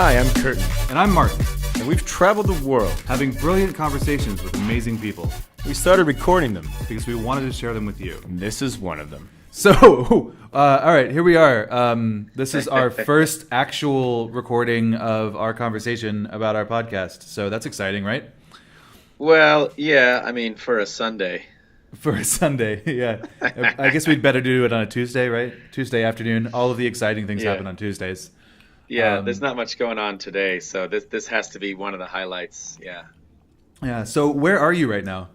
Hi, I'm Curtin. And I'm Martin, And we've traveled the world. having brilliant conversations with amazing people We started recording them, because we wanted to share them with you. and this is one of them. So, all right, here we are. This is our first actual recording of our conversation about our podcast. So that's exciting, right? Well, yeah, I mean, for a Sunday. For a Sunday, yeah. I guess we'd better do it on a Tuesday, right? Tuesday afternoon. All of the exciting things Yeah. happen on Tuesdays. Yeah, there's not much going on today, so this has to be one of the highlights. Yeah. Yeah. So where are you right now?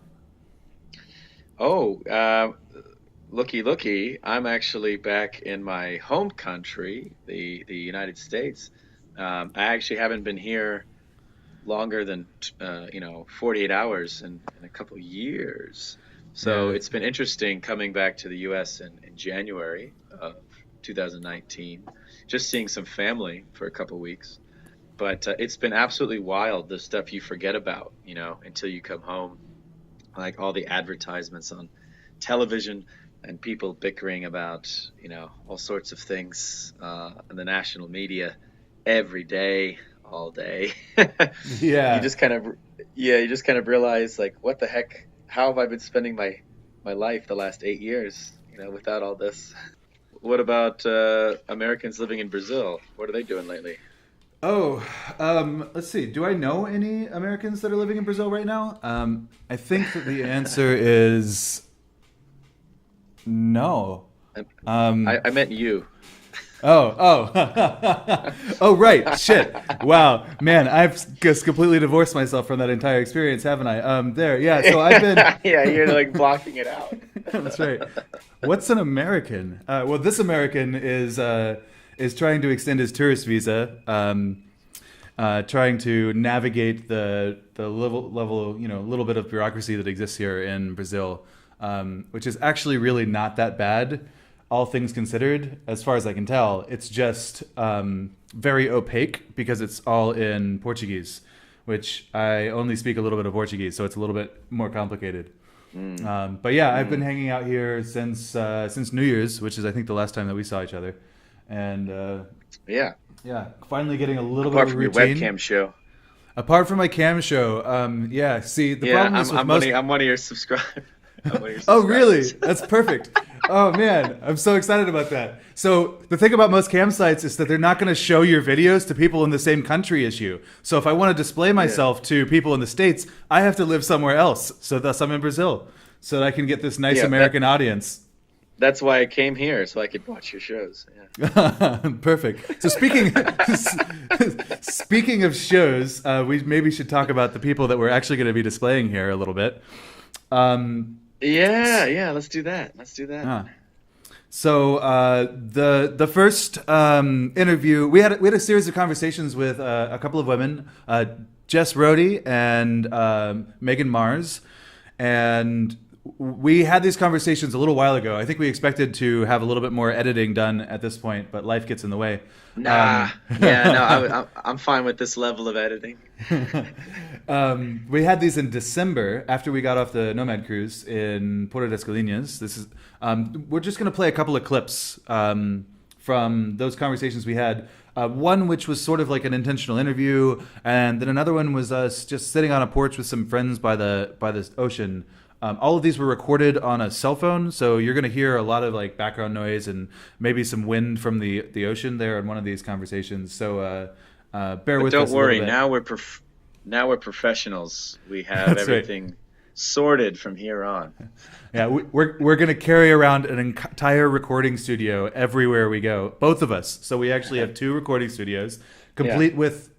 Oh, looky, I'm actually back in my home country, the United States. I actually haven't been here longer than 48 hours in a couple years. So Yeah. it's been interesting coming back to the U.S. in January of 2019, just seeing some family for a couple weeks. But it's been absolutely wild, the stuff you forget about, until you come home. Like all the advertisements on television and people bickering about, all sorts of things in the national media every day, all day. Yeah. You just kind of realize, like, what the heck? How have I been spending my life the last 8 years, without all this? What about Americans living in Brazil? What are they doing lately? Oh, let's see. Do I know any Americans that are living in Brazil right now? I think that the answer is no. I meant you. Oh, oh, right. Shit. Wow, man, I've just completely divorced myself from that entire experience, haven't I? There, yeah. So I've been. Yeah, you're like blocking it out. That's right. What's an American? Well, this American is trying to extend his tourist visa, trying to navigate the level, little bit of bureaucracy that exists here in Brazil, which is actually really not that bad, all things considered, as far as I can tell. It's just very opaque because it's all in Portuguese, which I only speak a little bit of Portuguese, so it's a little bit more complicated. But yeah, I've been hanging out here since New Year's, which is I think the last time that we saw each other, and Yeah. finally getting a little Apart bit from of your routine. webcam show. Apart from my cam show, yeah. See, the Yeah, problem is with most. I'm one of your subscribers. Oh, really? That's perfect. Oh, man. I'm so excited about that. So the thing about most campsites is that they're not going to show your videos to people in the same country as you. So if I want to display myself to people in the States, I have to live somewhere else. So thus I'm in Brazil so that I can get this nice American audience. That's why I came here, so I could watch your shows. Yeah. Perfect. So speaking of shows, we maybe should talk about the people that we're actually going to be displaying here a little bit. Yeah, let's do that. So the first interview, we had a series of conversations with a couple of women, Jess Rohde and Megan Mars, and we had these conversations a little while ago. I think we expected to have a little bit more editing done at this point, but life gets in the way. I'm fine with this level of editing. We had these in December after we got off the Nomad cruise in Porto das Galinhas. This is we're just going to play a couple of clips from those conversations we had. One which was sort of like an intentional interview, and then another one was us just sitting on a porch with some friends by the ocean. All of these were recorded on a cell phone, so you're going to hear a lot of like background noise and maybe some wind from the ocean there in one of these conversations. So bear with us. Don't worry, a little bit. now we're professionals. We have everything sorted from here on. Yeah, we're going to carry around an entire recording studio everywhere we go, both of us. So we actually have 2 recording studios, complete with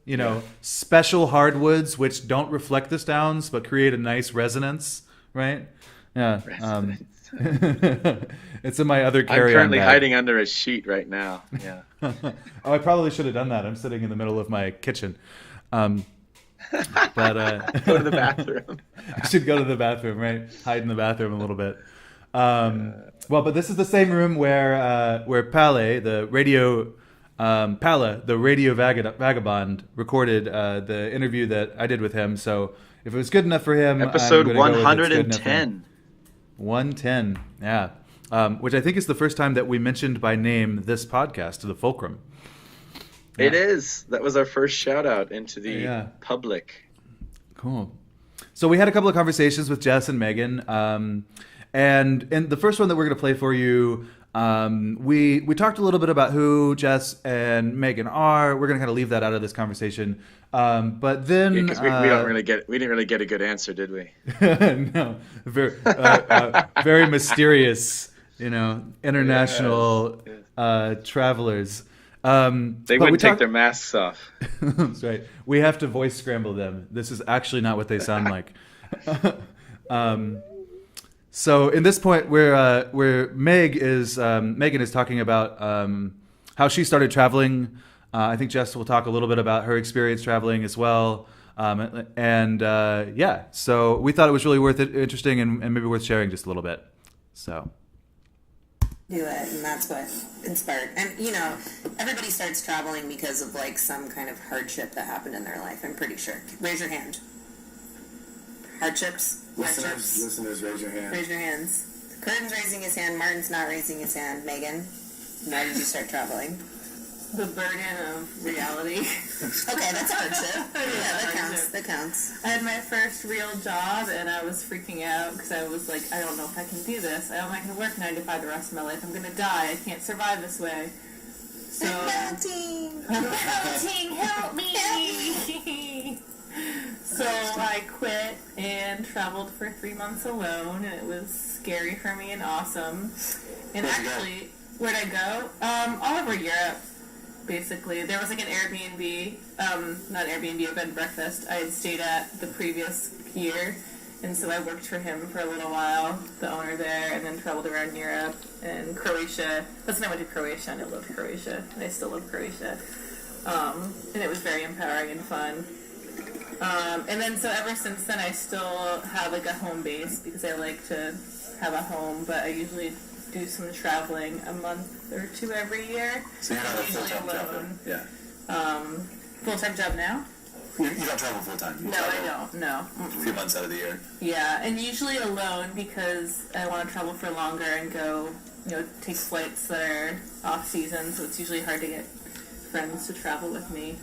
special hardwoods which don't reflect the sounds but create a nice resonance. Right? Yeah. It's in my other carry-on. I'm currently bag. hiding under a sheet right now. Yeah. Oh, I probably should have done that. I'm sitting in the middle of my kitchen. But Go to the bathroom. I should go to the bathroom, right? Hide in the bathroom a little bit. Well, but this is the same room where Pale, the radio vagabond, recorded the interview that I did with him. So if it was good enough for him, Episode I'm gonna go with it's good enough for 110. him. 110, yeah. Which I think is the first time that we mentioned by name this podcast, the Fulcrum. It is. That was our first shout out into the public. Cool. So we had a couple of conversations with Jess and Megan, and in the first one that we're going to play for you, we talked a little bit about who Jess and Megan are. We're going to kind of leave that out of this conversation, but then Because we didn't really get a good answer, did we? no, very mysterious, international travelers. They wouldn't take their masks off. That's right. We have to voice scramble them. This is actually not what they sound like. So in this point, where Megan is talking about how she started traveling. I think Jess will talk a little bit about her experience traveling as well. So we thought it was really interesting and maybe worth sharing just a little bit. So. Do it, and that's what inspired. And everybody starts traveling because of like some kind of hardship that happened in their life. I'm pretty sure. Raise your hand. Hardships. Listeners, raise your hand. Raise your hands. Curtin's raising his hand. Martin's not raising his hand. Megan, why did you start traveling? The burden of reality. Okay, that's a hardship. That counts. I had my first real job, and I was freaking out because I was like, I don't know if I can do this. I'm not going to work 9 to 5 the rest of my life. I'm going to die. I can't survive this way. So, I'm melting. Help me! So I quit and traveled for 3 months alone, and it was scary for me and awesome. And actually, where'd I go? All over Europe. Basically, there was like an Airbnb, not Airbnb, a bed and breakfast I had stayed at the previous year, and so I worked for him for a little while, the owner there, and then traveled around Europe and Croatia. That's when I went to Croatia, and I loved Croatia, and I still love Croatia, and it was very empowering and fun. And then so ever since then, I still have like a home base because I like to have a home, but I usually do some traveling a month or two every year. So you're not a full-time traveler? Yeah. Full-time job now? You don't travel full-time? No, I don't. No. A few months out of the year? Yeah, and usually alone because I want to travel for longer and go, take flights that are off-season, so it's usually hard to get friends to travel with me.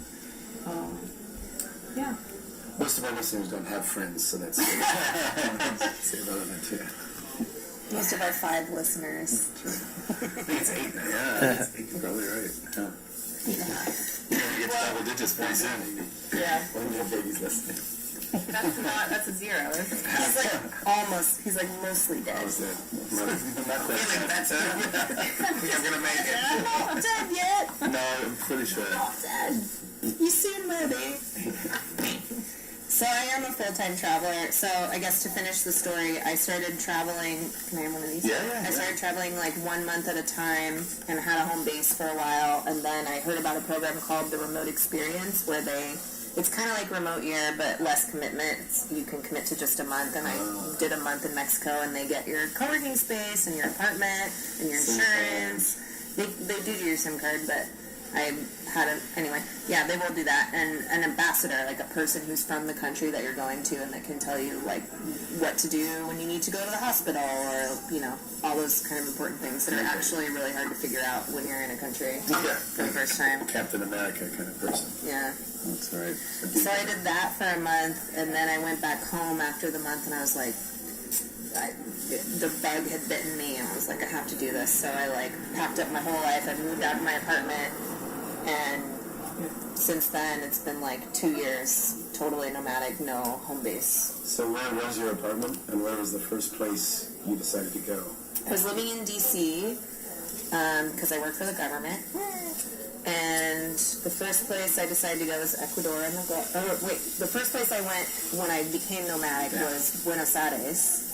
Yeah. Most of our listeners don't have friends, so that's say relevant too. Most of our 5 listeners. I think it's 8 now. Yeah, you're probably right. Yeah. You're going to get to double digits pretty soon. Yeah. One of your babies listening. That's a 0. He's like mostly dead. Not quite. That's it. I'm going to make it. I'm not dead yet. No, I'm pretty sure. I'm not dead. You soon will be. So I am a full-time traveler. So I guess to finish the story, I started traveling. Can I have one of these? Yeah. I started traveling like 1 month at a time and had a home base for a while. And then I heard about a program called the Remote Experience where it's kind of like Remote Year, but less commitment. You can commit to just a month. And I did a month in Mexico, and they get your co-working space and your apartment and your insurance. They do your SIM card, but I had they will do that. And an ambassador, like a person who's from the country that you're going to and that can tell you like what to do when you need to go to the hospital or, all those kind of important things that are actually really hard to figure out when you're in a country for the first time. Captain America kind of person. Yeah. That's right. So I did that for a month, and then I went back home after the month, and I was like, the bug had bitten me, and I was like, I have to do this. So I packed up my whole life. I moved out of my apartment. And since then, it's been 2 years, totally nomadic, no home base. So where was your apartment, and where was the first place you decided to go? I was living in D.C. Because I work for the government. And the first place I decided to go was Ecuador. The first place I went when I became nomadic was Buenos Aires.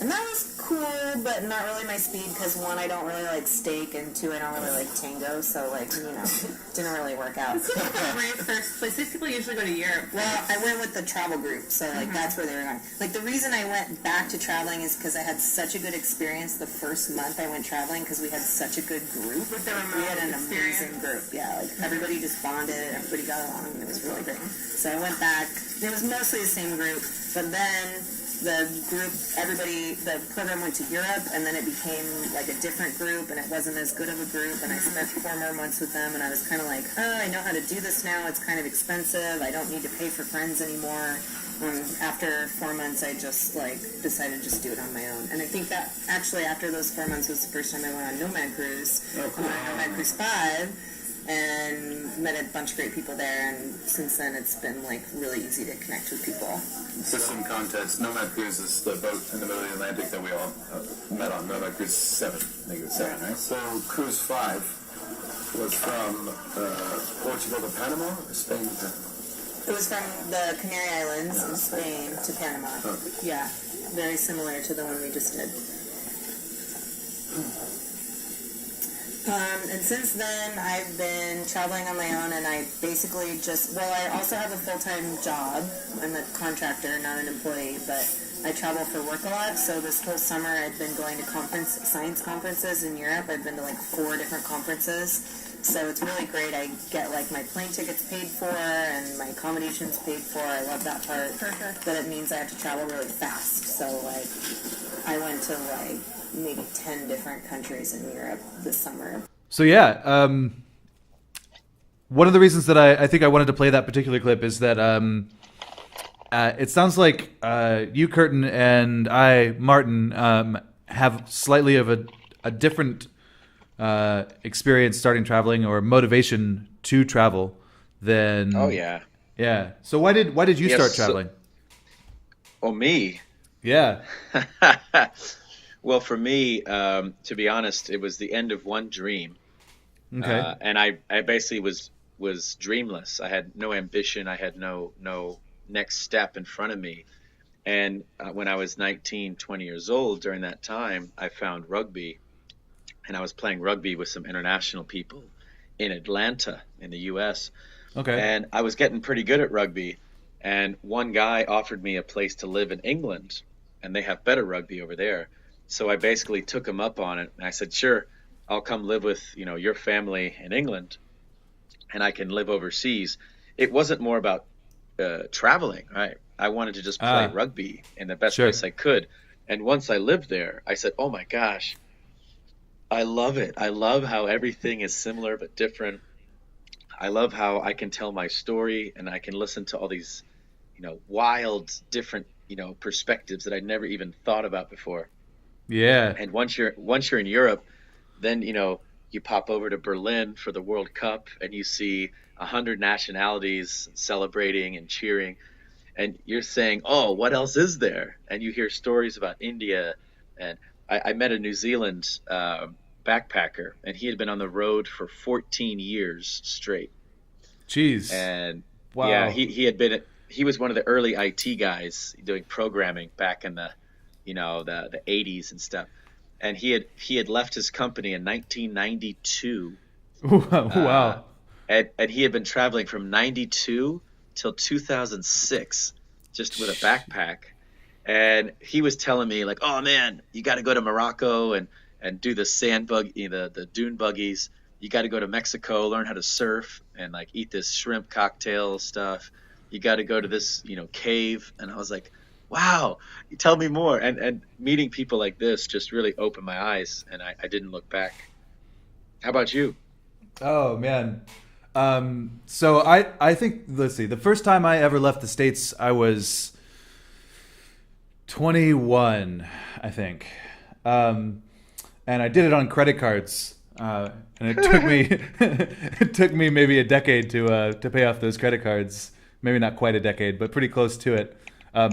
And that was cool, but not really my speed because 1, I don't really like steak, and 2, I don't really like tango, so didn't really work out. It's like a great first place. These people usually go to Europe. Well, I went with the travel group, so that's where they were going. The reason I went back to traveling is because I had such a good experience the first month I went traveling because we had such a good group. With the remote we had an experience. amazing group. Yeah, everybody just bonded, everybody got along, and it was really great. So I went back. It was mostly the same group, but then the program went to Europe, and then it became like a different group, and it wasn't as good of a group, and I spent 4 more months with them, and I was kind of like, I know how to do this now. It's kind of expensive. I don't need to pay for friends anymore. After 4 months, I just decided to just do it on my own. And I think that actually after those 4 months was the first time I went on Nomad Cruise. I went on Nomad Cruise 5 and met a bunch of great people there. And since then, it's been really easy to connect with people. For some context, Nomad Cruise is the boat in the middle of the Atlantic that we all met on. Nomad Cruise 7, I think it was 7, right? So Cruise 5 was from Portugal to Panama or Spain to Panama? It was from the Canary Islands in Spain to Panama. Okay. Yeah, very similar to the one we just did. And since then, I've been traveling on my own, and I basically I also have a full-time job. I'm a contractor, not an employee, but I travel for work a lot. So this whole summer, I've been going to science conferences in Europe. I've been to 4 different conferences. So it's really great. I get my plane tickets paid for and my accommodations paid for. I love that part. Perfect. But it means I have to travel really fast. So I went to maybe 10 different countries in Europe this summer. So yeah, one of the reasons that I think I wanted to play that particular clip is that it sounds like you, Curtin, and I, Martin, have slightly of a different experience starting traveling or motivation to travel than. Oh yeah. Yeah. So why did you start traveling? Me. Yeah. Well, for me, to be honest, it was the end of one dream. Okay. And I basically was dreamless. I had no ambition. I had no next step in front of me. And when I was 19, 20 years old, during that time, I found rugby. And I was playing rugby with some international people in Atlanta in the U.S. Okay. And I was getting pretty good at rugby. And one guy offered me a place to live in England, and they have better rugby over there. So I basically took him up on it, and I said, sure, I'll come live with your family in England, and I can live overseas. It wasn't more about traveling, right? I wanted to just play rugby in the best place I could. And once I lived there, I said, oh my gosh, I love it. I love how everything is similar but different. I love how I can tell my story, and I can listen to all these, wild, different, perspectives that I'd never even thought about before. Yeah. And once you're in Europe, then you pop over to Berlin for the World Cup, and you see 100 nationalities celebrating and cheering, and you're saying, "Oh, what else is there?" And you hear stories about India, and I met a New Zealand backpacker, and he had been on the road for 14 years straight. Jeez. And wow. Yeah, he was one of the early IT guys doing programming back in the the 80s and stuff. And he had left his company in 1992. Wow. And he had been traveling from 92 till 2006 just with a backpack. And he was telling me oh man, you got to go to Morocco and do the the dune buggies. You got to go to Mexico, learn how to surf and eat this shrimp cocktail stuff. You got to go to this, cave. And I was like, wow, you tell me more. And meeting people like this just really opened my eyes, and I didn't look back. How about you? Oh man. So I think, let's see, the first time I ever left the States, I was 21, I think. And I did it on credit cards. And it took me maybe a decade to pay off those credit cards. Maybe not quite a decade, but pretty close to it.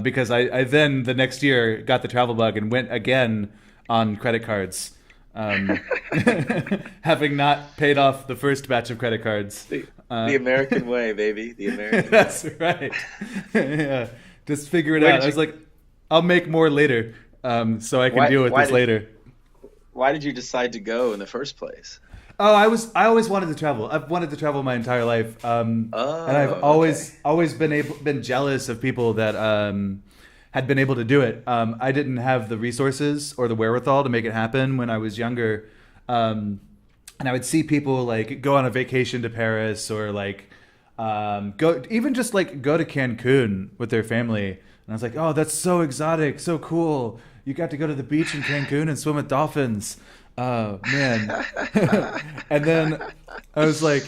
Because I then the next year got the travel bug and went again on credit cards, having not paid off the first batch of credit cards. The American way, baby. The American That's way. right. Yeah, just figure it out. I was like, I'll make more later, so I can deal with this later. Why did you decide to go in the first place? Oh, I always wanted to travel. I've wanted to travel my entire life, and I've always been jealous of people that had been able to do it. I didn't have the resources or the wherewithal to make it happen when I was younger, and I would see people go on a vacation to Paris or go to Cancun with their family. And I was like, oh, that's so exotic, so cool. You got to go to the beach in Cancun and swim with dolphins. Oh, man. And then I was like,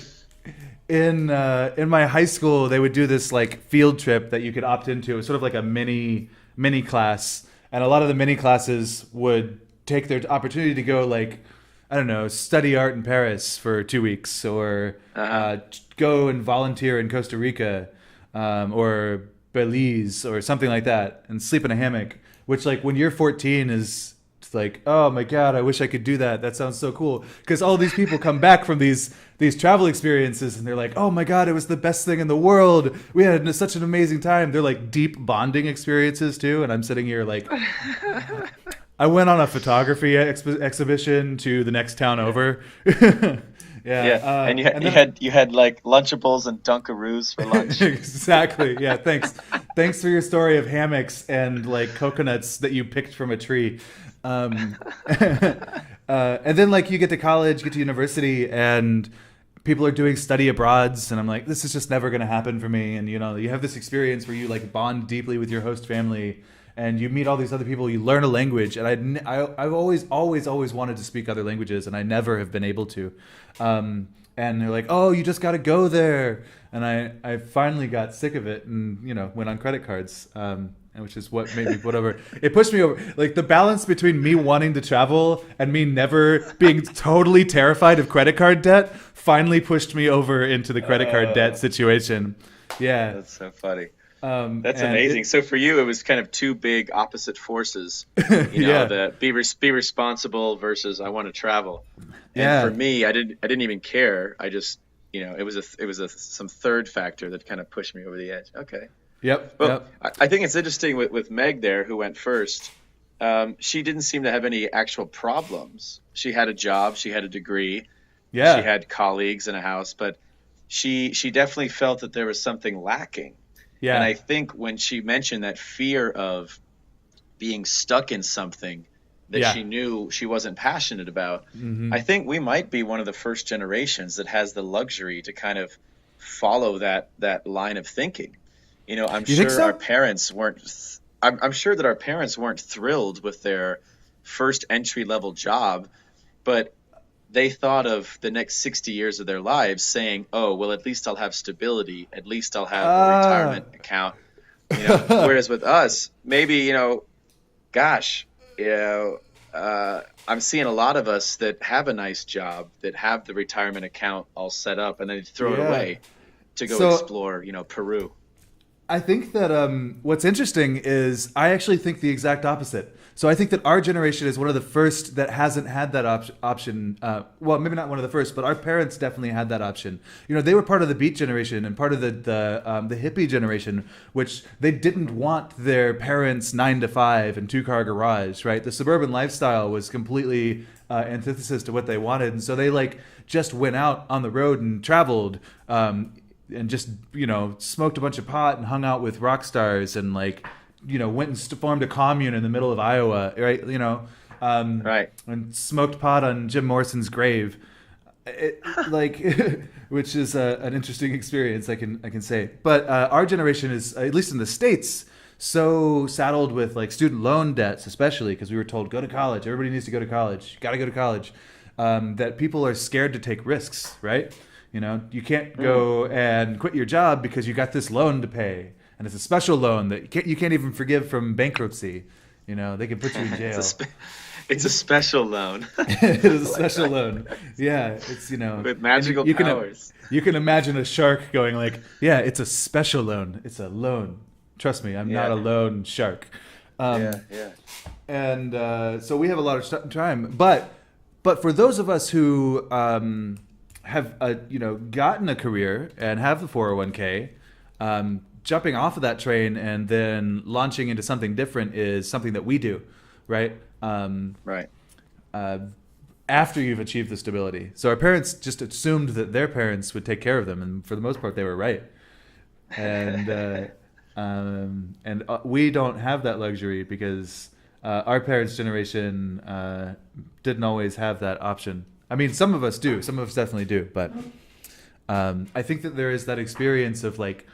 in my high school, they would do this like field trip that you could opt into. It was sort of like a mini class. And a lot of the mini classes would take their opportunity to go like, I don't know, study art in Paris for 2 weeks, or go and volunteer in Costa Rica, or Belize, or something like that, and sleep in a hammock. Which, like, when you're 14, is like, oh my god, I wish I could do that. That sounds so cool. Because all these people come back from these travel experiences, and they're like, oh my god, it was the best thing in the world. We had such an amazing time. They're like deep bonding experiences too, and I'm sitting here like. I went on a photography exhibition to the next town over. Yeah, and you had like Lunchables and Dunkaroos for lunch. Exactly. Yeah. Thanks for your story of hammocks and like coconuts that you picked from a tree. And then like you get to college, get to university, and people are doing study abroads, and I'm like, this is just never going to happen for me. And you know, you have this experience where you like bond deeply with your host family. And you meet all these other people. You learn a language, and I've always wanted to speak other languages, and I never have been able to. And they're like, "Oh, you just got to go there." And I finally got sick of it, and went on credit cards, which is what made me whatever. It pushed me over. Like the balance between me wanting to travel and me never being totally terrified of credit card debt finally pushed me over into the credit card debt situation. Yeah, that's so funny. That's amazing. So for you, it was kind of two big opposite forces, the be responsible versus I want to travel. And for me, I didn't even care. I just, it was some third factor that kind of pushed me over the edge. Okay. Yep. Well, I think it's interesting with Meg there, who went first. She didn't seem to have any actual problems. She had a job, she had a degree, she had colleagues in a house, but she definitely felt that there was something lacking. Yeah. And I think when she mentioned that fear of being stuck in something that she knew she wasn't passionate about, I think we might be one of the first generations that has the luxury to kind of follow that line of thinking. I'm sure our parents weren't. I'm sure that our parents weren't thrilled with their first entry level job, but they thought of the next 60 years of their lives saying, oh, well, at least I'll have stability. At least I'll have a retirement account. Whereas with us, maybe, I'm seeing a lot of us that have a nice job, that have the retirement account all set up, and then throw it away to go explore, Peru. I think that what's interesting is I actually think the exact opposite. So I think that our generation is one of the first that hasn't had that option. Well, maybe not one of the first, but our parents definitely had that option. They were part of the Beat generation and part of the hippie generation, which they didn't want their parents' 9-to-5 and 2-car garage, right? The suburban lifestyle was completely antithesis to what they wanted, and so they like just went out on the road and traveled. And just smoked a bunch of pot and hung out with rock stars and like went and formed a commune in the middle of Iowa, right? Right. And smoked pot on Jim Morrison's grave, which is an interesting experience, I can say. But our generation is, at least in the States, so saddled with like student loan debts, especially because we were told go to college. Everybody needs to go to college. You got to go to college. That people are scared to take risks, right? You can't go and quit your job because you got this loan to pay, and it's a special loan that you can't even forgive from bankruptcy. They can put you in jail. It's a special loan. It is a special loan. Yeah, it's with magical powers. You can imagine a shark going like, "Yeah, it's a special loan. It's a loan. Trust me, I'm not a loan shark." And so we have a lot of time, but for those of us who have gotten a career and have the 401k, jumping off of that train and then launching into something different is something that we do, right? Right. After you've achieved the stability. So our parents just assumed that their parents would take care of them, and for the most part, they were right. And we don't have that luxury because our parents' generation didn't always have that option. I mean, some of us do. Some of us definitely do. But I think that there is that experience of like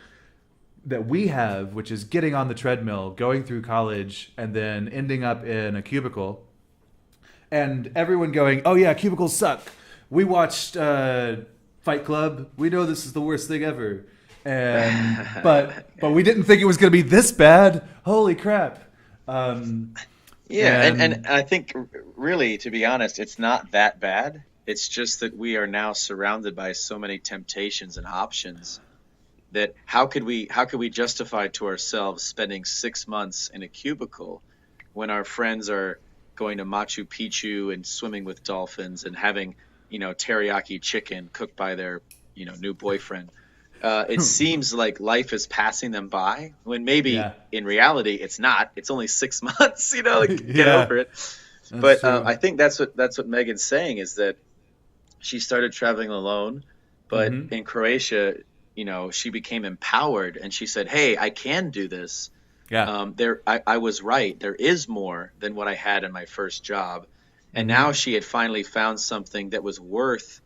that we have, which is getting on the treadmill, going through college, and then ending up in a cubicle, and everyone going, "Oh yeah, cubicles suck. We watched Fight Club. We know this is the worst thing ever." And but we didn't think it was going to be this bad. Holy crap! And I think really, to be honest, it's not that bad. It's just that we are now surrounded by so many temptations and options that how could we justify to ourselves spending 6 months in a cubicle when our friends are going to Machu Picchu and swimming with dolphins and having, teriyaki chicken cooked by their, new boyfriend. It seems like life is passing them by when maybe in reality it's not. It's only 6 months, get over it. But I think that's what Megan's saying, is that she started traveling alone, but in Croatia, she became empowered and she said, "Hey, I can do this." Yeah. I was right. There is more than what I had in my first job. And now she had finally found something that was worth,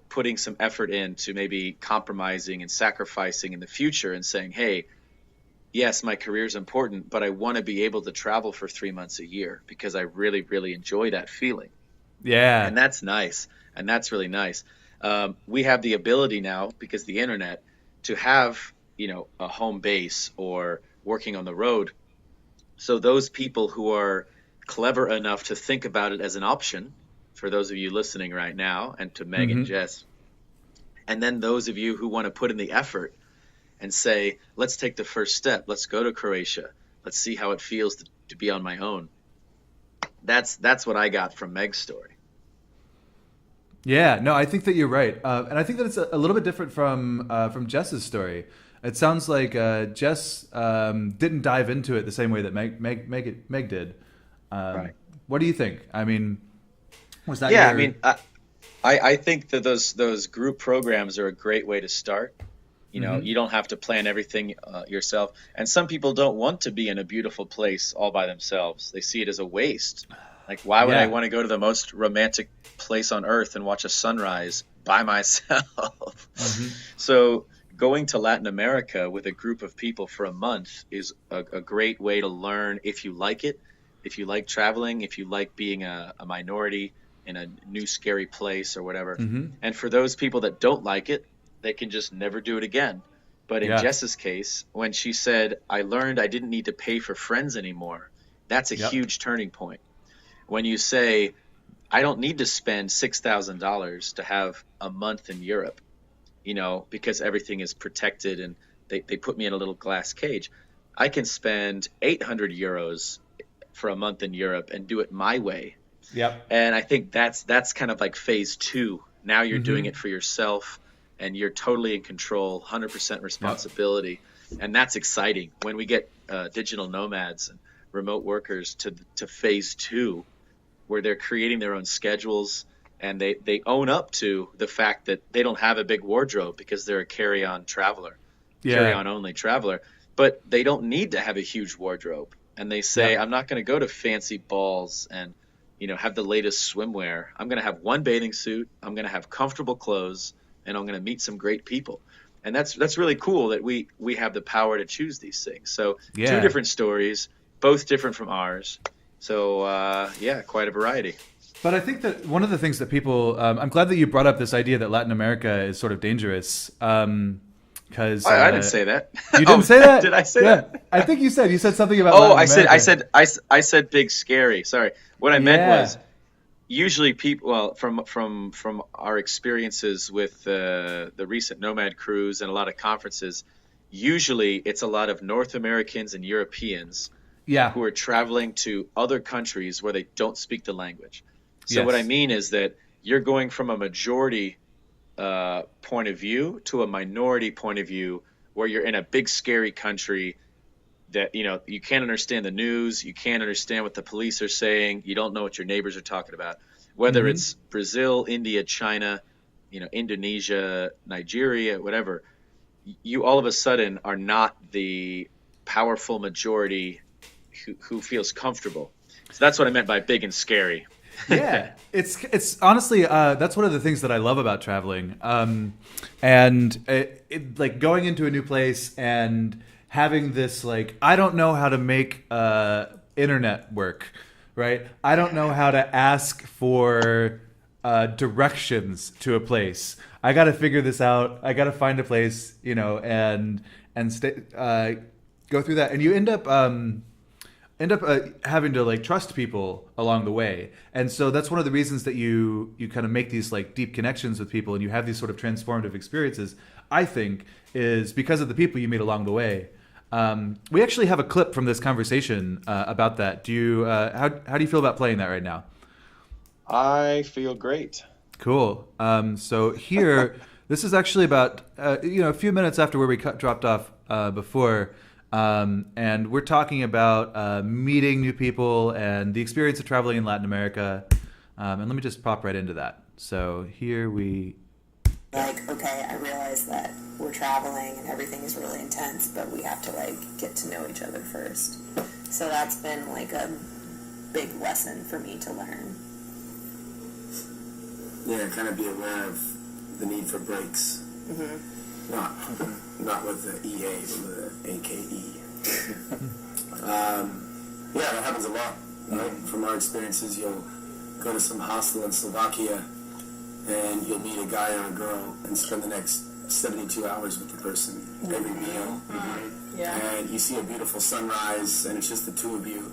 putting some effort into, maybe compromising and sacrificing in the future, and saying, "Hey, yes, my career is important, but I want to be able to travel for 3 months a year because I really, really enjoy that feeling." Yeah. And that's nice. And that's really nice. We have the ability now, because the internet, to have, a home base or working on the road. So those people who are clever enough to think about it as an option, for those of you listening right now, and to Meg and Jess, and then those of you who want to put in the effort and say, let's take the first step. Let's go to Croatia. Let's see how it feels to be on my own. That's what I got from Meg's story. Yeah, no, I think that you're right, and I think that it's a little bit different from Jess's story. It sounds like Jess didn't dive into it the same way that Meg did. Right. What do you think? I mean, was that? Yeah, I think that those group programs are a great way to start. You don't have to plan everything yourself. And some people don't want to be in a beautiful place all by themselves. They see it as a waste. Like, why would I want to go to the most romantic place on earth and watch a sunrise by myself? So going to Latin America with a group of people for a month is a great way to learn if you like it, if you like traveling, if you like being a minority in a new scary place or whatever. And for those people that don't like it, they can just never do it again. But in Jess's case, when she said, "I learned I didn't need to pay for friends anymore," that's a huge turning point. When you say, "I don't need to spend $6,000 to have a month in Europe, because everything is protected and they put me in a little glass cage. I can spend 800 euros for a month in Europe and do it my way." Yep. And I think that's kind of like phase 2. Now you're doing it for yourself and you're totally in control, 100% responsibility. And that's exciting. When we get digital nomads and remote workers to phase 2, where they're creating their own schedules and they own up to the fact that they don't have a big wardrobe because they're a carry-on traveler, carry-on only traveler, but they don't need to have a huge wardrobe. And they say, "I'm not going to go to fancy balls and, have the latest swimwear. I'm going to have one bathing suit. I'm going to have comfortable clothes, and I'm going to meet some great people." And that's really cool that we have the power to choose these things. So 2 different stories, both different from ours. So, quite a variety. But I think that one of the things that people, I'm glad that you brought up this idea that Latin America is sort of dangerous. Because I didn't say that. You didn't say that? Did I say that? I think you said something about. Latin America. I said big scary. Sorry. What I meant was usually people. Well, from our experiences with the recent Nomad cruise and a lot of conferences, usually it's a lot of North Americans and Europeans. Who are traveling to other countries where they don't speak the language. So what I mean is that you're going from a majority point of view to a minority point of view, where you're in a big scary country that you can't understand the news, you can't understand what the police are saying, you don't know what your neighbors are talking about. Whether it's Brazil, India, China, Indonesia, Nigeria, whatever, you all of a sudden are not the powerful majority who feels comfortable. So that's what I meant by big and scary. Yeah, it's honestly that's one of the things that I love about traveling, and like going into a new place and having this like I don't know how to make internet work, right? I don't know how to ask for directions to a place. I got to figure this out. I got to find a place, and go through that, and you end up having to like trust people along the way, and so that's one of the reasons that you kind of make these like deep connections with people, and you have these sort of transformative experiences. I think is because of the people you meet along the way. We actually have a clip from this conversation about that. Do you how do you feel about playing that right now? I feel great. Cool. So here, this is actually about a few minutes after where we dropped off before. And we're talking about meeting new people and the experience of traveling in Latin America. And let me just pop right into that. So here we... Like, okay, I realize that we're traveling and everything is really intense, but we have to, like, get to know each other first. So that's been, like, a big lesson for me to learn. Yeah, kind of be aware of the need for breaks. Mm-hmm. Not with the EA, but with the AKE. Yeah, that happens a lot. Right? From our experiences, you'll go to some hostel in Slovakia, and you'll meet a guy or a girl and spend the next 72 hours with the person every meal. And you see a beautiful sunrise, and it's just the two of you.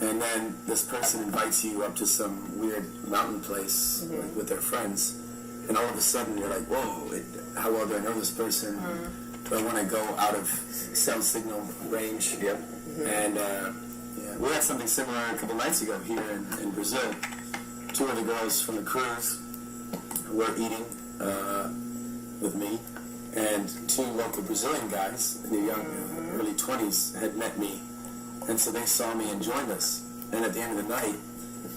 And then this person invites you up to some weird mountain place with their friends. And all of a sudden you're like, whoa, how well do I know this person? Do I want to go out of cell signal range? Yep. And we had something similar a couple nights ago here in Brazil. Two of the girls from the cruise were eating with me. And two local Brazilian guys in their young, early 20s had met me. And so they saw me and joined us. And at the end of the night,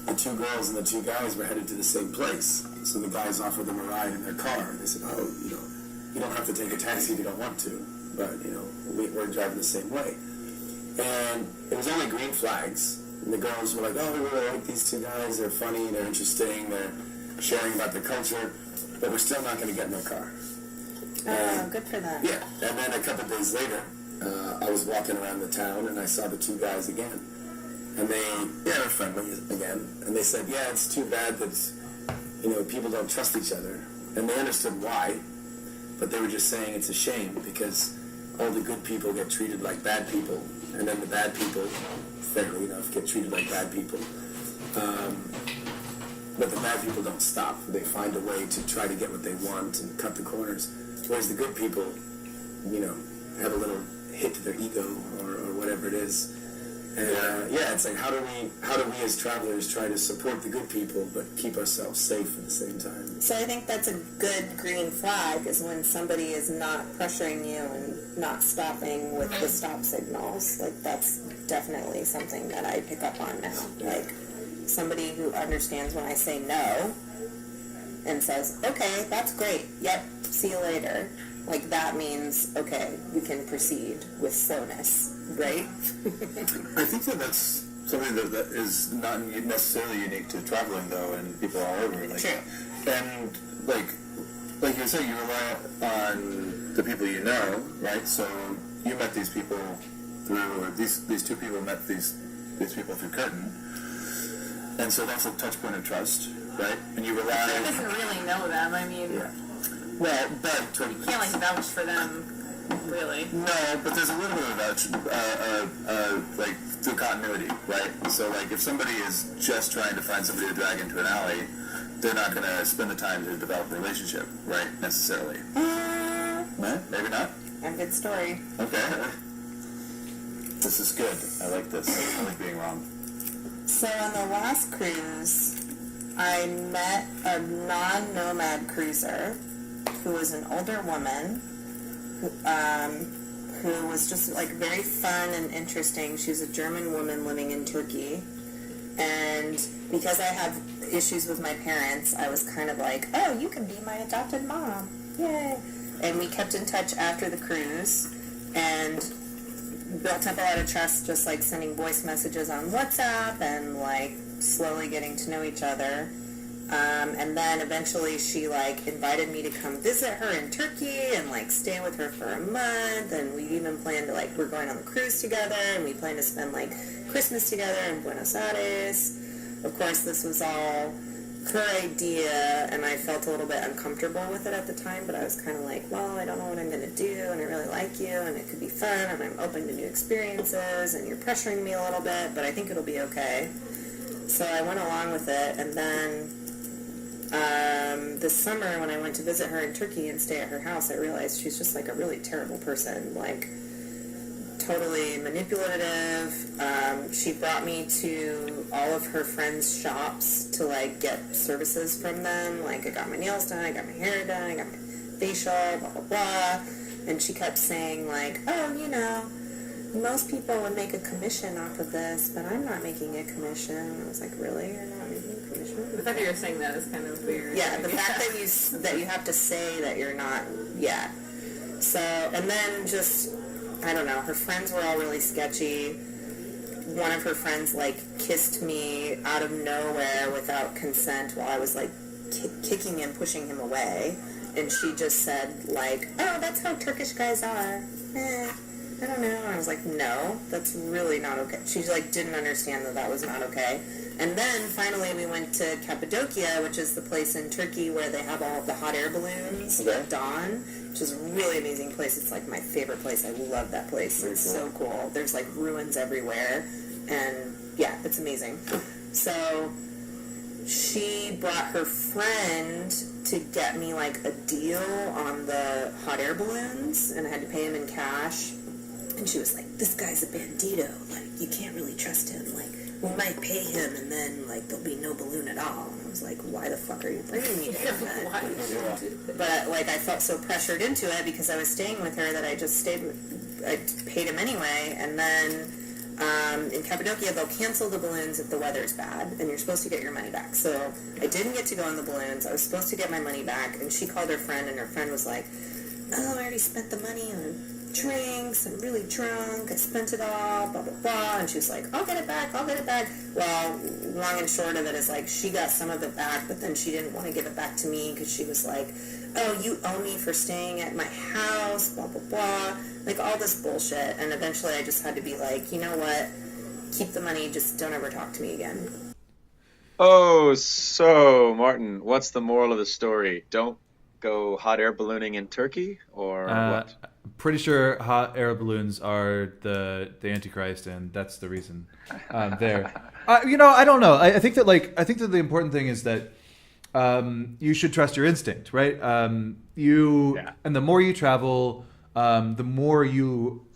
the two girls and the two guys were headed to the same place. So the guys offered them a ride in their car. And they said, oh, you don't have to take a taxi if you don't want to. But, we're driving the same way. And it was only green flags. And the girls were like, oh, we really like these two guys. They're funny, they're interesting, they're sharing about their culture. But we're still not going to get in their car. Oh, good for them. Yeah. And then a couple days later, I was walking around the town and I saw the two guys again. And they were friendly again. And they said, yeah, it's too bad that, people don't trust each other. And they understood why, but they were just saying it's a shame because all the good people get treated like bad people. And then the bad people, fairly enough, get treated like bad people. But the bad people don't stop. They find a way to try to get what they want and cut the corners. Whereas the good people, have a little hit to their ego or whatever it is. And it's like how do we as travelers try to support the good people but keep ourselves safe at the same time? So I think that's a good green flag is when somebody is not pressuring you and not stopping with the stop signals. Like that's definitely something that I pick up on now. Like somebody who understands when I say no and says, okay, that's great. Yep, see you later. Like that means, okay, we can proceed with slowness, right? I think that's something that is not necessarily unique to traveling, though, and people all over. True. And like you were saying, you rely on the people you know, right? So you met these people through, or these two people met these people through Curtin, and so that's a touch point of trust, right? And you rely. He doesn't really know them. I mean. Yeah. Well, but you can't vouch for them, really. No, but there's a little bit of vouch, through continuity, right? So, if somebody is just trying to find somebody to drag into an alley, they're not going to spend the time to develop a relationship, right? Necessarily. Right? Maybe not. A good story. Okay. This is good. I like this. I like being wrong. So on the last cruise, I met a non-nomad cruiser who was an older woman who was just very fun and interesting. She was a German woman living in Turkey. And because I have issues with my parents, I was kind of like, oh, you can be my adopted mom. Yay. And we kept in touch after the cruise. And built up a lot of trust, just like sending voice messages on WhatsApp and like slowly getting to know each other. And then eventually she like invited me to come visit her in Turkey and like stay with her for a month. And we even planned to like, we're going on the cruise together and we plan to spend like Christmas together in Buenos Aires. Of course, this was all her idea, and I felt a little bit uncomfortable with it at the time, but I was kind of like, well, I don't know what I'm going to do, and I really like you, and it could be fun, and I'm open to new experiences, and you're pressuring me a little bit, but I think it'll be okay. So I went along with it, and then this summer when I went to visit her in Turkey and stay at her house, I realized she's just like a really terrible person, like totally manipulative. She brought me to all of her friends' shops to like get services from them. Like I got my nails done, I got my hair done, I got my facial, blah blah blah. And she kept saying like, oh, you know, most people would make a commission off of this, but I'm not making a commission. And I was like, really? You're not making a commission? The fact that you're saying that is kind of weird. Yeah, the fact that you have to say that you're not. Yeah. So, and then just, I don't know, her friends were all really sketchy. One of her friends, like, kissed me out of nowhere without consent while I was, like, kicking and pushing him away. And she just said, like, oh, that's how Turkish guys are. I don't know. And I was like, no, that's really not okay. She, like, didn't understand that that was not okay. And then, finally, we went to Cappadocia, which is the place in Turkey where they have all of the hot air balloons at dawn, which is a really amazing place. It's, like, my favorite place. I love that place. It's so cool. There's, like, ruins everywhere. And, yeah, it's amazing. So she brought her friend to get me, like, a deal on the hot air balloons, and I had to pay him in cash. And she was like, this guy's a bandito. Like, you can't really trust him. Like, we might pay him, and then, like, there'll be no balloon at all. And I was like, why the fuck are you bringing me to him? But, like, I felt so pressured into it because I was staying with her that I just stayed with, I paid him anyway. And then in Cappadocia, they'll cancel the balloons if the weather's bad, and you're supposed to get your money back. So I didn't get to go on the balloons. I was supposed to get my money back, and she called her friend, and her friend was like, oh, I already spent the money on drinks, I'm really drunk, I spent it all, blah, blah, blah, and she was like, I'll get it back. Well, long and short of it is, like, she got some of it back, but then she didn't want to give it back to me, because she was like, oh, you owe me for staying at my house, blah, blah, blah, like, all this bullshit, and eventually I just had to be like, you know what, keep the money, just don't ever talk to me again. Oh, so, Martin, what's the moral of the story? Don't go hot air ballooning in Turkey, or what? Pretty sure hot air balloons are the Antichrist, and that's the reason there. You know, I don't know. I think that the important thing is that you should trust your instinct, right? And the more you travel, the more you.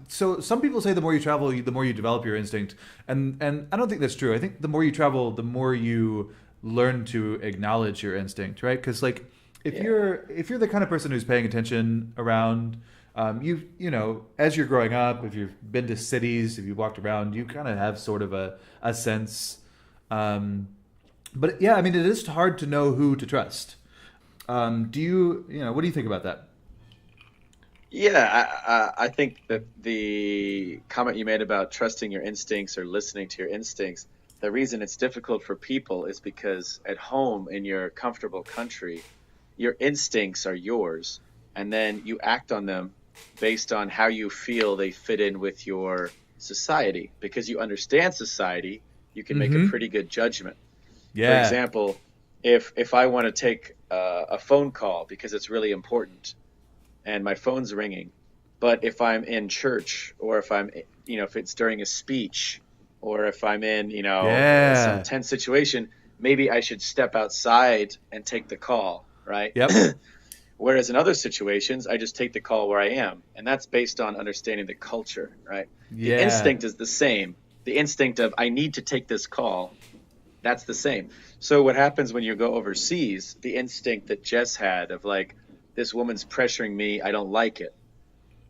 So some people say the more you travel, the more you develop your instinct, and I don't think that's true. I think the more you travel, the more you learn to acknowledge your instinct, right? Because like if you're the kind of person who's paying attention around. You know, as you're growing up, if you've been to cities, if you walked around, you kind of have sort of a sense. But yeah, I mean, it is hard to know who to trust. What do you think about that? Yeah, I think that the comment you made about trusting your instincts or listening to your instincts, the reason it's difficult for people is because at home in your comfortable country, your instincts are yours, and then you act on them based on how you feel they fit in with your society. Because you understand society, you can make a pretty good judgment. Yeah. For example, if I want to take a phone call because it's really important and my phone's ringing, but if I'm in church or if I'm, if it's during a speech or if I'm in, some tense situation, maybe I should step outside and take the call, right? Yep. Whereas in other situations, I just take the call where I am. And that's based on understanding the culture, right? Yeah. The instinct is the same. The instinct of, I need to take this call, that's the same. So what happens when you go overseas, the instinct that Jess had of like, this woman's pressuring me, I don't like it.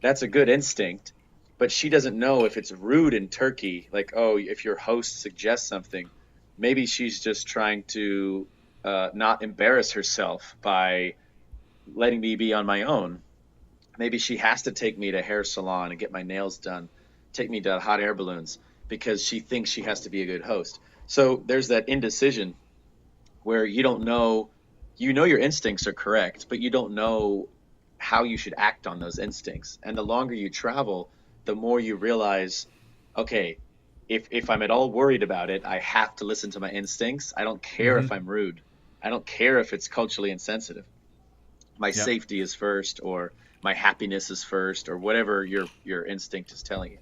That's a good instinct. But she doesn't know if it's rude in Turkey. Like, oh, if your host suggests something, maybe she's just trying to not embarrass herself by letting me be on my own. Maybe she has to take me to hair salon and get my nails done. take me to hot air balloons, because she thinks she has to be a good host. So there's that indecision where you don't know, your instincts are correct, but you don't know how you should act on those instincts. And the longer you travel, the more you realize, okay, if I'm at all worried about it, I have to listen to my instincts. I don't care if I'm rude. I don't care if it's culturally insensitive. My safety is first, or my happiness is first, or whatever your instinct is telling you.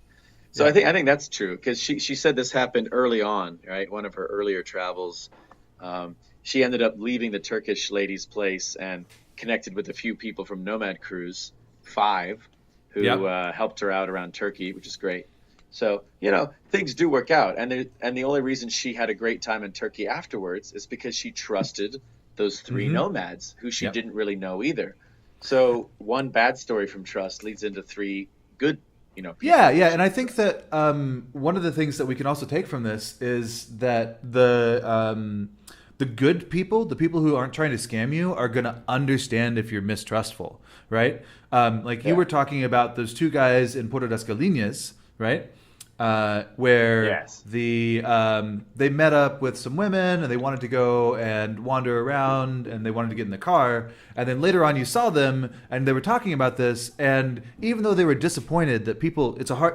So I think that's true, because she said this happened early on, right? One of her earlier travels. She ended up leaving the Turkish lady's place and connected with a few people from Nomad Cruise, 5, who helped her out around Turkey, which is great. So, things do work out. And the only reason she had a great time in Turkey afterwards is because she trusted those 3 nomads who she didn't really know either. So one bad story from trust leads into 3 good, people. Yeah. And I think that one of the things that we can also take from this is that the good people, the people who aren't trying to scam you, are going to understand if you're mistrustful, right? You were talking about those 2 guys in Puerto das Galinas, right? Where they met up with some women and they wanted to go and wander around and they wanted to get in the car, and then later on you saw them and they were talking about this, and even though they were disappointed that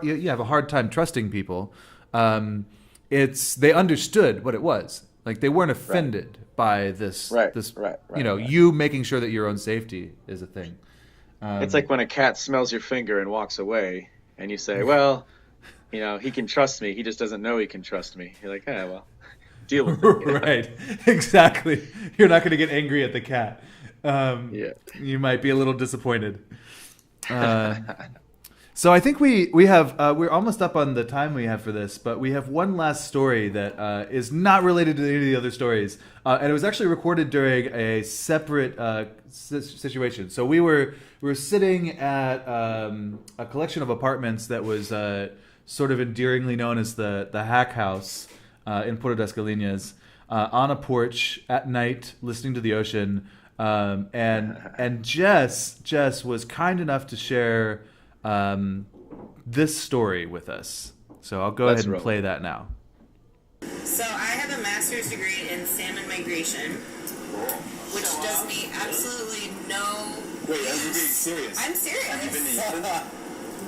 you have a hard time trusting people, they understood what it was. Like, they weren't offended by this. You making sure that your own safety is a thing. It's like when a cat smells your finger and walks away, and you say, well, he can trust me. He just doesn't know he can trust me. You're like, well, deal with it. Right. Exactly. You're not going to get angry at the cat. You might be a little disappointed. So I think we have we're almost up on the time we have for this, but we have one last story that is not related to any of the other stories, and it was actually recorded during a separate situation. So we were sitting at a collection of apartments that was sort of endearingly known as the Hack House in Puerto das Galinas, on a porch at night, listening to the ocean, and Jess was kind enough to share this story with us. So I'll go ahead and play that now. So I have a master's degree in salmon migration, which does me absolutely no... Wait, are you being serious? I'm serious. Have you been to Yemen?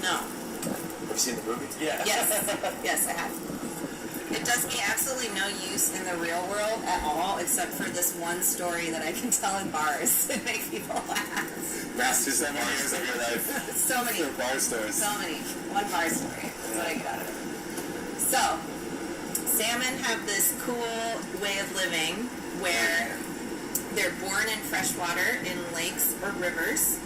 No. Have you seen the movie? Yeah. Yes, I have. It does me absolutely no use in the real world at all, except for this one story that I can tell in bars and make people laugh. Masters and years of your life. So many. Bar stories. So many. One bar story. That's what I get out of it. So, salmon have this cool way of living where they're born in fresh water in lakes or rivers,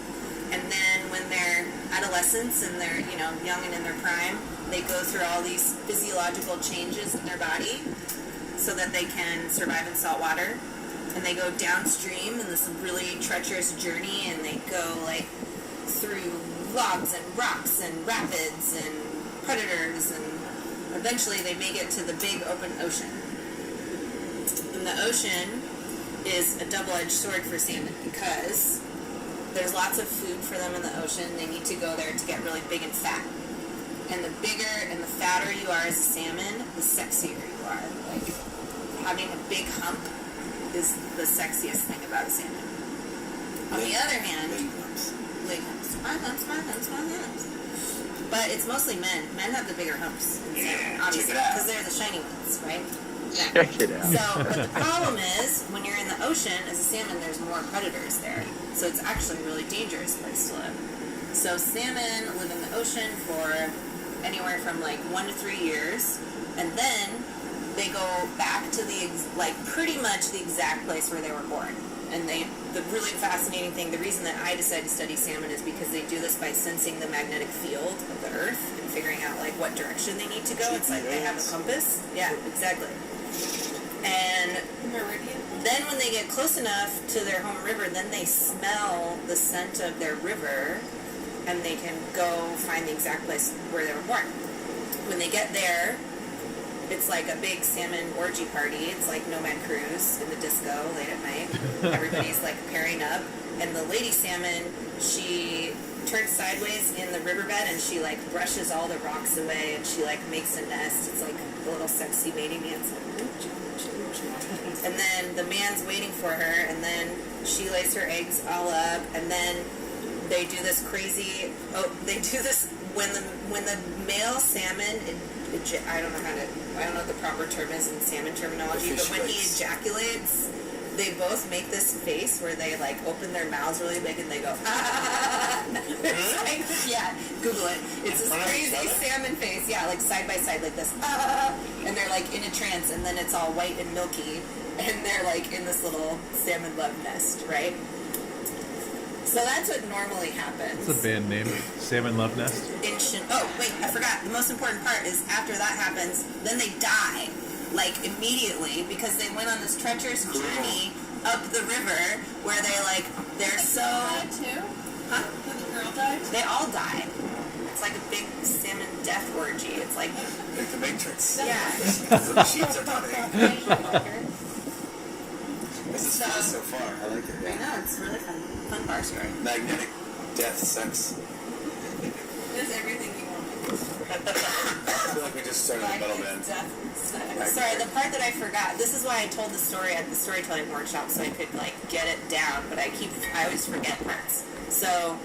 and then when they're adolescents and they're, young and in their prime, they go through all these physiological changes in their body so that they can survive in salt water. And they go downstream in this really treacherous journey, and they go through logs and rocks and rapids and predators, and eventually they make it to the big open ocean. And the ocean is a double-edged sword for salmon because there's lots of food for them in the ocean. They need to go there to get really big and fat. And the bigger and the fatter you are as a salmon, the sexier you are. Having a big hump is the sexiest thing about a salmon. On the other hand, leg humps. My humps. But it's mostly men. Men have the bigger humps in salmon, obviously, because they're the shiny ones, right? Yeah. Check it out. So, but the problem is, when you're in the ocean as a salmon, there's more predators there. So it's actually a really dangerous place to live. So salmon live in the ocean for anywhere from 1 to 3 years, and then they go back to pretty much the exact place where they were born. And the really fascinating thing, the reason that I decided to study salmon is because they do this by sensing the magnetic field of the Earth and figuring out what direction they need to go. It's like they have a compass. Yeah, exactly. And then when they get close enough to their home river, then they smell the scent of their river, and they can go find the exact place where they were born. When they get there, it's like a big salmon orgy party. It's like Nomad Cruise in the disco late at night. Everybody's pairing up, and the lady salmon, she turns sideways in the riverbed, and she like brushes all the rocks away, and she like makes a nest. It's like a little sexy mating dance. And then the man's waiting for her, and then she lays her eggs all up, and then they do this crazy. Oh, they do this when the male salmon. I don't know what the proper term is in salmon terminology, but when he ejaculates, they both make this face where they like open their mouths really big and they go ah. Yeah, Google it. It's this crazy salmon face. Yeah, like side by side like this ah, and they're like in a trance, and then it's all white and milky, and they're like in this little salmon love nest, right? So that's what normally happens. What's the band name? Salmon Love Nest? Oh, wait, I forgot. The most important part is after that happens, then they die, like, immediately, because they went on this treacherous journey up the river where they're so... Died too? Huh? Did the girl die? They all die. It's like a big salmon death orgy. It's like... Like the Matrix. Yeah. The machines are running. This is fun so far. I like it. I know, it's really fun. Fun bar story. Magnetic death sex. It's everything you want. I feel like we just started the metal band. Sorry, the part that I forgot. This is why I told the story at the storytelling workshop, so I could like get it down. But I always forget parts. So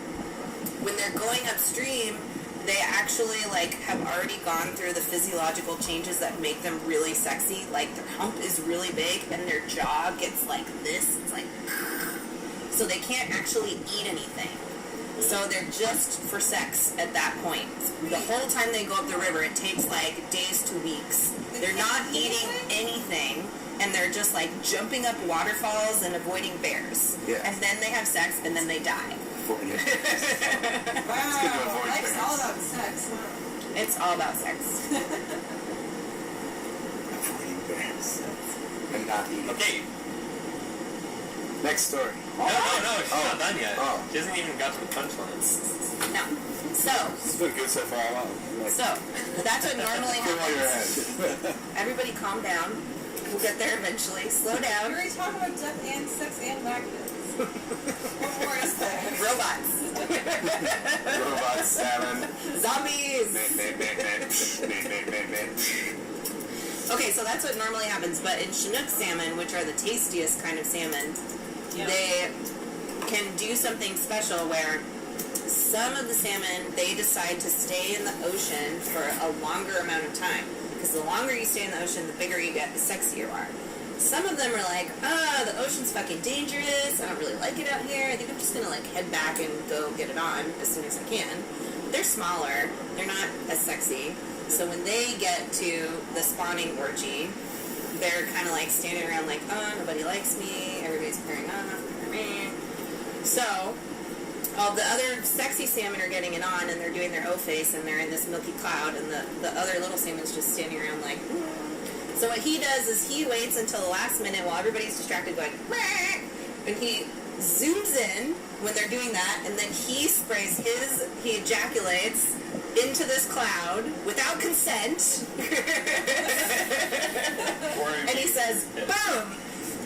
when they're going upstream, they actually like have already gone through the physiological changes that make them really sexy. Like their hump is really big, and their jaw gets like this. It's like so they can't actually eat anything. So they're just for sex at that point. The whole time they go up the river, it takes like days to weeks. They're not eating anything, and they're just like jumping up waterfalls and avoiding bears. Yeah. And then they have sex, and then they die. Wow, life's all about sex. It's all about sex. Avoiding bears. And not eating. Okay. Next story. No, she's not done yet. Oh. She hasn't even got to the punchlines. No. So This has been good so far. Wow. that's what normally Feel while you're happens. ahead. Everybody calm down. We'll get there eventually. Slow We down. already talked about death and sex and magnets. What more is there? Robots. Robots, salmon. Zombies. Okay, so that's what normally happens. But in Chinook salmon, which are the tastiest kind of salmon, they can do something special where some of the salmon, they decide to stay in the ocean for a longer amount of time. Because the longer you stay in the ocean, the bigger you get, the sexier you are. Some of them are like, the ocean's fucking dangerous. I don't really like it out here. I think I'm just going to like head back and go get it on as soon as I can. They're smaller. They're not as sexy. So when they get to the spawning orgy, they're kind of like standing around like, nobody likes me. Everybody's pairing off. So all the other sexy salmon are getting it on, and they're doing their O face, and they're in this milky cloud, and the other little salmon's just standing around like, So what he does is he waits until the last minute while everybody's distracted going, and he zooms in when they're doing that, and then he he ejaculates into this cloud without consent. And he says, boom!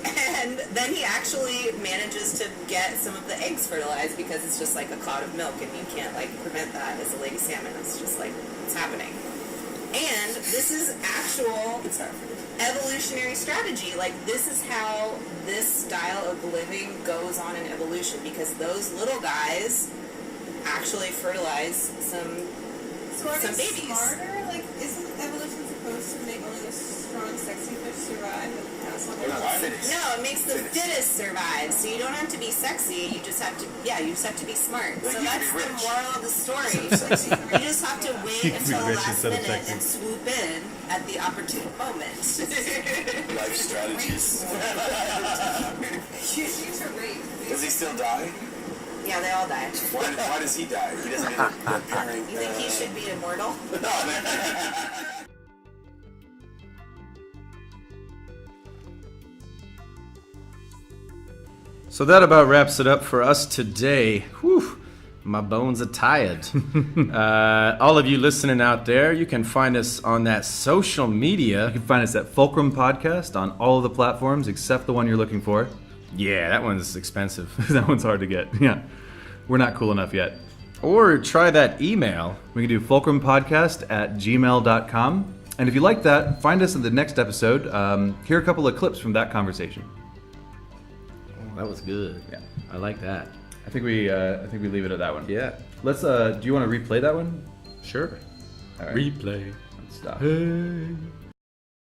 And then he actually manages to get some of the eggs fertilized because it's just like a cloud of milk, and you can't like prevent that as a lady salmon. It's just like, it's happening. And this is actual evolutionary strategy. Like, this is how this style of living goes on in evolution, because those little guys actually fertilize some babies. Smarter? Like, isn't evolution supposed to make only the strong, sexy fish survive and pass on their No, it makes the fittest survive. So you don't have to be sexy. You just have to, you just have to be smart. Like, so you can that's be the rich. moral of the story. Sexy. You just have to wait You can be until the rich last instead of minute sexy. and swoop in at the opportune moment. Life strategies. Shoot to rape. Does he still die? Yeah, they all die. Why does he die? He doesn't get a pairing. You think he should be immortal? So that about wraps it up for us today. Whew, my bones are tired. All of you listening out there, you can find us on that social media. You can find us at Fulcrum Podcast on all of the platforms except the one you're looking for. Yeah, that one's expensive. That one's hard to get. Yeah. We're not cool enough yet. Or try that email. We can do fulcrumpodcast@gmail.com. And if you like that, find us in the next episode. Hear a couple of clips from that conversation. Oh, that was good. Yeah. I like that. I think we leave it at that one. Yeah. Let's. Do you want to replay that one? Sure. All right. Replay. Let's stop. Hey.